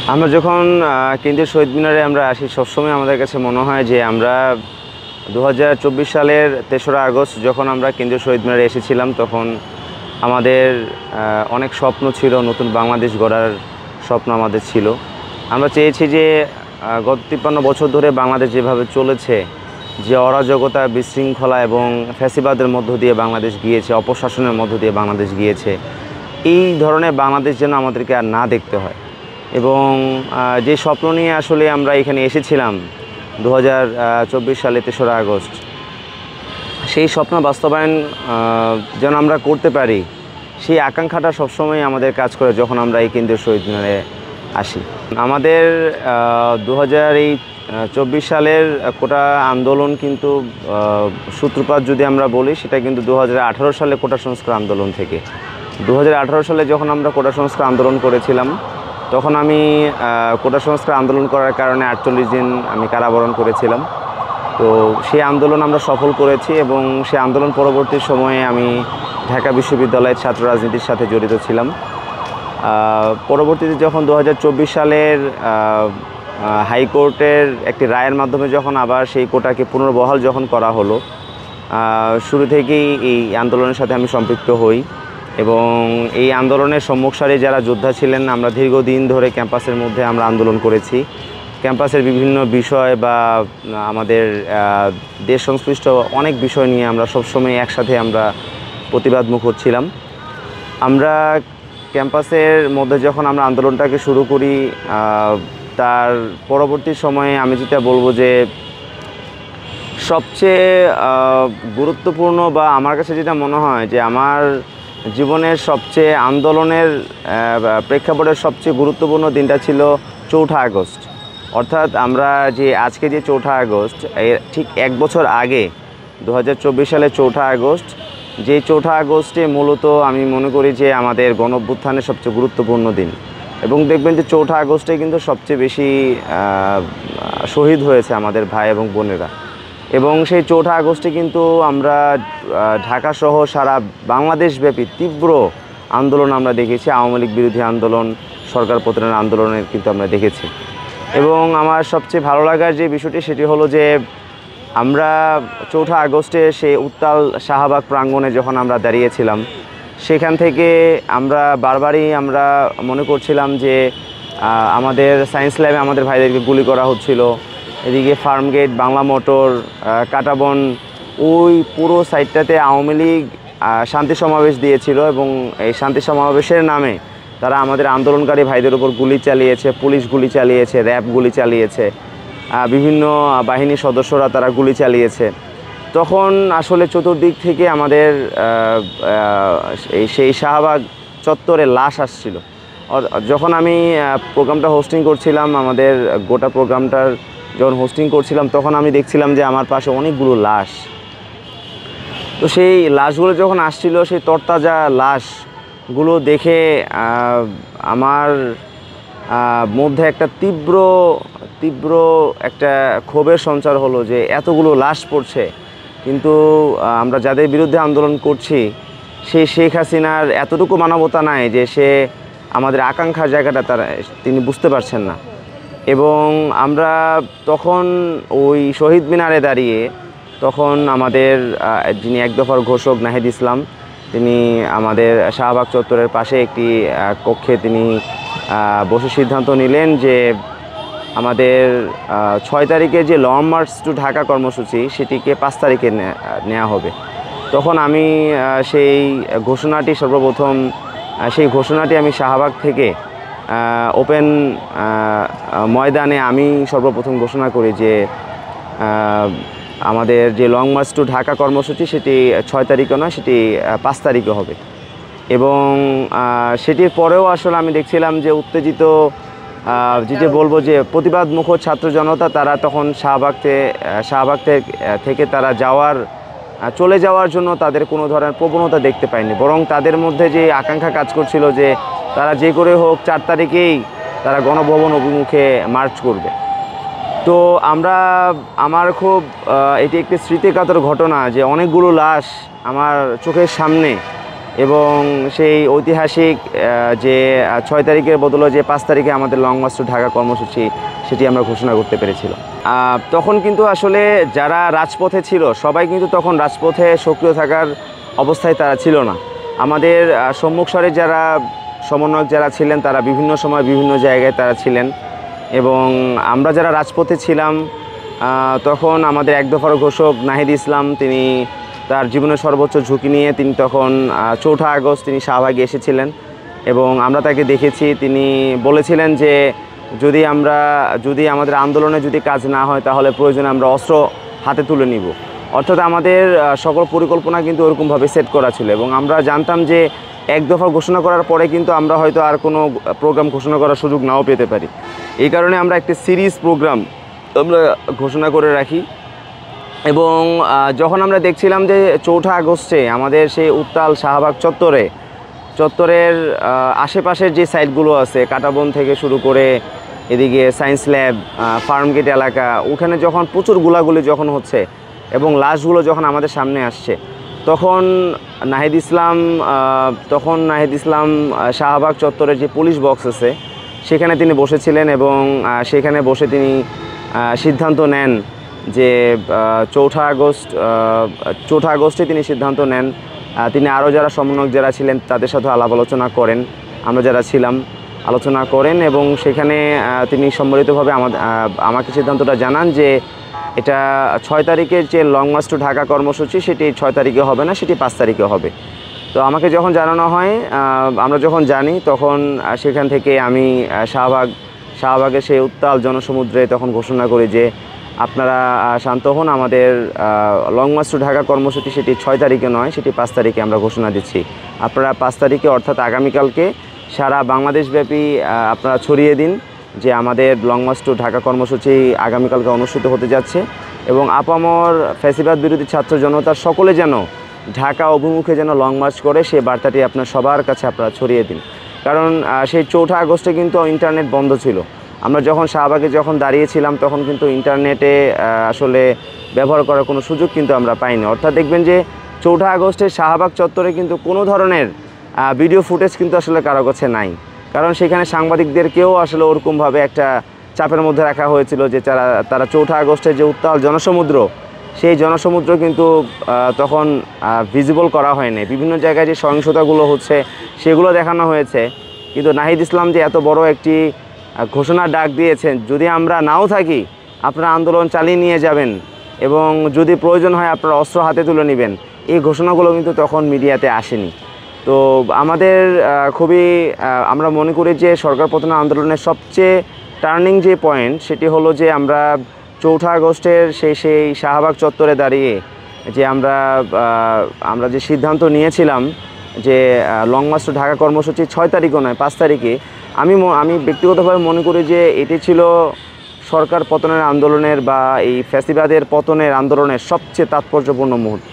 আমরা যখন কেন্দ্রীয় শহীদ মিনারে আমরা আসি, সবসময় আমাদের কাছে মনে হয় যে আমরা 2024 সালের 3রা আগস্ট যখন আমরা কেন্দ্রীয় শহীদ মিনারে এসেছিলাম, তখন আমাদের অনেক স্বপ্ন ছিল, নতুন বাংলাদেশ গড়ার স্বপ্ন আমাদের ছিল। আমরা চেয়েছি যে গত 53 বছর ধরে বাংলাদেশ যেভাবে চলেছে, যে অরাজকতা, বিশৃঙ্খলা এবং ফ্যাসিবাদের মধ্য দিয়ে বাংলাদেশ গিয়েছে, অপশাসনের মধ্য দিয়ে বাংলাদেশ গিয়েছে, এই ধরনের বাংলাদেশ যেন আমাদেরকে আর না দেখতে হয়। এবং যে স্বপ্ন নিয়ে আসলে আমরা এখানে এসেছিলাম 2024 সালে 3রা আগস্ট, সেই স্বপ্ন বাস্তবায়ন যেন আমরা করতে পারি, সেই আকাঙ্ক্ষাটা সবসময় আমাদের কাজ করে যখন আমরা এই কেন্দ্রীয় শহীদ মিনারে আসি। আমাদের 2024 সালের কোটা আন্দোলন কিন্তু সূত্রপাত যদি আমরা বলি, সেটা কিন্তু 2018 সালে কোটা সংস্কার আন্দোলন থেকে। 2018 সালে যখন আমরা কোটা সংস্কার আন্দোলন করেছিলাম, তখন আমি কোটা সংস্কার আন্দোলন করার কারণে 48 দিন আমি কারাবরণ করেছিলাম। তো সেই আন্দোলন আমরা সফল করেছি এবং সেই আন্দোলন পরবর্তী সময়ে আমি ঢাকা বিশ্ববিদ্যালয়ের ছাত্র রাজনীতির সাথে জড়িত ছিলাম। পরবর্তীতে যখন 2024 সালের হাইকোর্টের একটি রায়ের মাধ্যমে যখন আবার সেই কোটাকে পুনর্বহাল যখন করা হলো, শুরু থেকেই এই আন্দোলনের সাথে আমি সম্পৃক্ত হই এবং এই আন্দোলনের সম্মুখ সারির যারা যোদ্ধা ছিলেন, আমরা দীর্ঘদিন ধরে ক্যাম্পাসের মধ্যে আমরা আন্দোলন করেছি। ক্যাম্পাসের বিভিন্ন বিষয় বা আমাদের দেশ সংশ্লিষ্ট অনেক বিষয় নিয়ে আমরা সবসময় একসাথে আমরা প্রতিবাদমুখ হচ্ছিলাম। আমরা ক্যাম্পাসের মধ্যে যখন আমরা আন্দোলনটাকে শুরু করি, তার পরবর্তী সময়ে আমি যেটা বলবো যে সবচেয়ে গুরুত্বপূর্ণ বা আমার কাছে যেটা মনে হয় যে আমার জীবনের সবচেয়ে আন্দোলনের প্রেক্ষাপটের সবচেয়ে গুরুত্বপূর্ণ দিনটা ছিল 4ঠা আগস্ট। অর্থাৎ আমরা যে আজকে যে 4ঠা আগস্ট, এর ঠিক 1 বছর আগে 2024 সালের 4ঠা আগস্ট, যে 4ঠা আগস্টে মূলত আমি মনে করি যে আমাদের গণঅভ্যুত্থানের সবচেয়ে গুরুত্বপূর্ণ দিন। এবং দেখবেন যে 4ঠা আগস্টে কিন্তু সবচেয়ে বেশি শহীদ হয়েছে আমাদের ভাই এবং বোনেরা। এবং সেই 4ঠা আগস্টে কিন্তু আমরা ঢাকা সহ সারা বাংলাদেশব্যাপী তীব্র আন্দোলন আমরা দেখেছি। আওয়ামী লীগ বিরোধী আন্দোলন, সরকার পতনের আন্দোলনের কিন্তু আমরা দেখেছি। এবং আমার সবচেয়ে ভালো লাগার যে বিষয়টি, সেটি হলো যে আমরা 4ঠা আগস্টে সেই উত্তাল শাহবাগ প্রাঙ্গণে যখন আমরা দাঁড়িয়েছিলাম, সেখান থেকে আমরা বারবারই আমরা মনে করছিলাম যে আমাদের সায়েন্স ল্যাবে আমাদের ভাইদেরকে গুলি করা হচ্ছিল। এদিকে ফার্মগেট, বাংলা মোটর, কাটাবন, ওই পুরো সাইডটাতে আওয়ামী লীগ শান্তি সমাবেশ দিয়েছিল এবং এই শান্তি সমাবেশের নামে তারা আমাদের আন্দোলনকারী ভাইদের উপর গুলি চালিয়েছে, পুলিশ গুলি চালিয়েছে, র্যাব গুলি চালিয়েছে, বিভিন্ন বাহিনীর সদস্যরা তারা গুলি চালিয়েছে। তখন আসলে চতুর্দিক থেকে আমাদের সেই শাহবাগ চত্বরে লাশ আসছিল। যখন আমি প্রোগ্রামটা হোস্টিং করছিলাম, আমাদের গোটা প্রোগ্রামটার যখন হোস্টিং করছিলাম, তখন আমি দেখছিলাম যে আমার পাশে অনেকগুলো লাশ। তো সেই লাশগুলো যখন আসছিল, সেই তরতাজা লাশগুলো দেখে আমার মধ্যে একটা তীব্র একটা ক্ষোভের সঞ্চার হলো যে এতগুলো লাশ পড়ছে, কিন্তু আমরা যাদের বিরুদ্ধে আন্দোলন করছি, সেই শেখ হাসিনার এতটুকু মানবতা নাই যে সে আমাদের আকাঙ্ক্ষার জায়গাটা তিনি বুঝতে পারছেন না। এবং আমরা তখন ওই শহীদ মিনারে দাঁড়িয়ে, তখন আমাদের যিনি এক দফার ঘোষক নাহিদ ইসলাম, তিনি আমাদের শাহবাগ চত্বরের পাশে একটি কক্ষে তিনি বসে সিদ্ধান্ত নিলেন যে আমাদের 6 তারিখে যে লং মার্চ টু ঢাকা কর্মসূচি, সেটিকে 5 তারিখে নেওয়া হবে। তখন আমি সেই ঘোষণাটি আমি শাহবাগ থেকে ওপেন ময়দানে আমি সর্বপ্রথম ঘোষণা করি যে আমাদের যে লং মার্চ টু ঢাকা কর্মসূচি, সেটি 6 তারিখে নয়, সেটি 5 তারিখে হবে। এবং সেটির পরেও আসলে আমি দেখছিলাম যে উত্তেজিত যে বলবো যে প্রতিবাদমুখ ছাত্র জনতা, তারা তখন শাহবাগ থেকে তারা চলে যাওয়ার জন্য তাদের কোনো ধরনের প্রবণতা দেখতে পাইনি, বরং তাদের মধ্যে যে আকাঙ্ক্ষা কাজ করছিল যে তারা যে করে হোক 4 তারিখেই তারা গণভবন অভিমুখে মার্চ করবে। তো আমার খুব এটি একটি স্মৃতিকাতর ঘটনা যে অনেকগুলো লাশ আমার চোখের সামনে এবং সেই ঐতিহাসিক যে 6 তারিখের বদলে যে 5 তারিখে আমাদের লং মার্চ টু ঢাকা কর্মসূচি সেটি আমরা ঘোষণা করতে পেরেছিলাম। তখন কিন্তু আসলে যারা রাজপথে ছিল সবাই কিন্তু তখন রাজপথে সক্রিয় থাকার অবস্থায় তারা ছিল না। আমাদের সম্মুখ সারির যারা সমন্বয়ক যারা ছিলেন তারা বিভিন্ন সময় বিভিন্ন জায়গায় তারা ছিলেন এবং আমরা যারা রাজপথে ছিলাম তখন আমাদের এক দফার ঘোষক নাহিদ ইসলাম তিনি তার জীবনের সর্বোচ্চ ঝুঁকি নিয়ে তিনি তখন 4 আগস্ট তিনি শাহবাগে এসেছিলেন এবং আমরা তাকে দেখেছি। তিনি বলেছিলেন যে যদি আমাদের আন্দোলনে যদি কাজ না হয় তাহলে প্রয়োজনে আমরা অস্ত্র হাতে তুলে নিব। অর্থাৎ আমাদের সকল পরিকল্পনা কিন্তু ওরকমভাবে সেট করা ছিল এবং আমরা জানতাম যে এক দফা ঘোষণা করার পরে কিন্তু আমরা হয়তো আর কোনো প্রোগ্রাম ঘোষণা করার সুযোগ নাও পেতে পারি। এই কারণে আমরা একটি সিরিজ প্রোগ্রাম আমরা ঘোষণা করে রাখি এবং যখন আমরা দেখছিলাম যে 4 আগস্টে আমাদের সেই উত্তাল শাহবাগ চত্বরের আশেপাশের যে সাইটগুলো আছে কাটাবন থেকে শুরু করে এদিকে সায়েন্স ল্যাব ফার্মগেট এলাকা ওখানে যখন প্রচুর গোলাগুলি যখন হচ্ছে এবং লাশগুলো যখন আমাদের সামনে আসছে তখন নাহিদ ইসলাম শাহবাগ চত্বরের যে পুলিশ বক্স আছে সেখানে তিনি বসেছিলেন এবং সেখানে বসে তিনি সিদ্ধান্ত নেন যে 4 আগস্টে তিনি সিদ্ধান্ত নেন। তিনি আরও যারা সমন্বয়ক যারা ছিলেন তাদের সাথে আলাপ আলোচনা করেন, আমরা যারা ছিলাম আলোচনা করেন এবং সেখানে তিনি সম্মিলিতভাবে আমাকে সিদ্ধান্তটা জানান যে এটা 6 তারিখের যে লং মার্চ টু ঢাকা কর্মসূচি সেটি 6 তারিখে হবে না, সেটি 5 তারিখে হবে। তো আমাকে যখন জানানো হয় আমরা যখন জানি তখন সেখান থেকে আমি শাহবাগের সেই উত্তাল জনসমুদ্রে তখন ঘোষণা করি যে আপনারা শান্ত হন, আমাদের লং মার্চ টু ঢাকা কর্মসূচি সেটি 6 তারিখে নয়, সেটি 5 তারিখে আমরা ঘোষণা দিচ্ছি। আপনারা 5 তারিখে অর্থাৎ আগামীকালকে সারা বাংলাদেশব্যাপী আপনারা ছড়িয়ে দিন যে আমাদের লং মার্চ টু ঢাকা কর্মসূচি আগামীকালকে অনুষ্ঠিত হতে যাচ্ছে এবং আপামর ফ্যাসিবাদ বিরোধী ছাত্র জনতার সকলে যেন ঢাকা অভিমুখে যেন লং মার্চ করে সেই বার্তাটি আপনার সবার কাছে আপনারা ছড়িয়ে দিন। কারণ সেই 4 আগস্টে কিন্তু ইন্টারনেট বন্ধ ছিল। আমরা যখন শাহবাগে দাঁড়িয়েছিলাম তখন কিন্তু ইন্টারনেটে আসলে ব্যবহার করার কোনো সুযোগ কিন্তু আমরা পাইনি। অর্থাৎ দেখবেন যে 4 আগস্টে শাহবাগ চত্বরে কিন্তু কোনো ধরনের ভিডিও ফুটেজ কিন্তু আসলে কারো কাছে নাই, কারণ সেখানে সাংবাদিকদেরকেও আসলে ওরকমভাবে একটা চাপের মধ্যে রাখা হয়েছিল যে তারা 4 আগস্টের যে উত্তাল জনসমুদ্র সেই জনসমুদ্র কিন্তু তখন ভিজিবল করা হয়নি। বিভিন্ন জায়গায় যে সহিংসতাগুলো হচ্ছে সেগুলো দেখানো হয়েছে, কিন্তু নাহিদ ইসলাম যে এত বড় একটি ঘোষণার ডাক দিয়েছেন যদি আমরা নাও থাকি আপনারা আন্দোলন চালিয়ে নিয়ে যাবেন এবং যদি প্রয়োজন হয় আপনারা অস্ত্র হাতে তুলে নেবেন, এই ঘোষণাগুলো কিন্তু তখন মিডিয়াতে আসেনি। তো আমাদের আমরা মনে করি যে সরকার পতন আন্দোলনের সবচেয়ে টার্নিং যে পয়েন্ট সেটি হলো যে আমরা 4 আগস্টের সেই শাহবাগ চত্বরে দাঁড়িয়ে যে আমরা যে সিদ্ধান্ত নিয়েছিলাম যে লং মার্চ টু ঢাকা কর্মসূচি 6 তারিখও নয় 5 তারিখে, আমি ব্যক্তিগতভাবে মনে করি যে এটি ছিল সরকার পতনের আন্দোলনের বা এই ফ্যাসিবাদের পতনের আন্দোলনের সবচেয়ে তাৎপর্যপূর্ণ মুহূর্ত।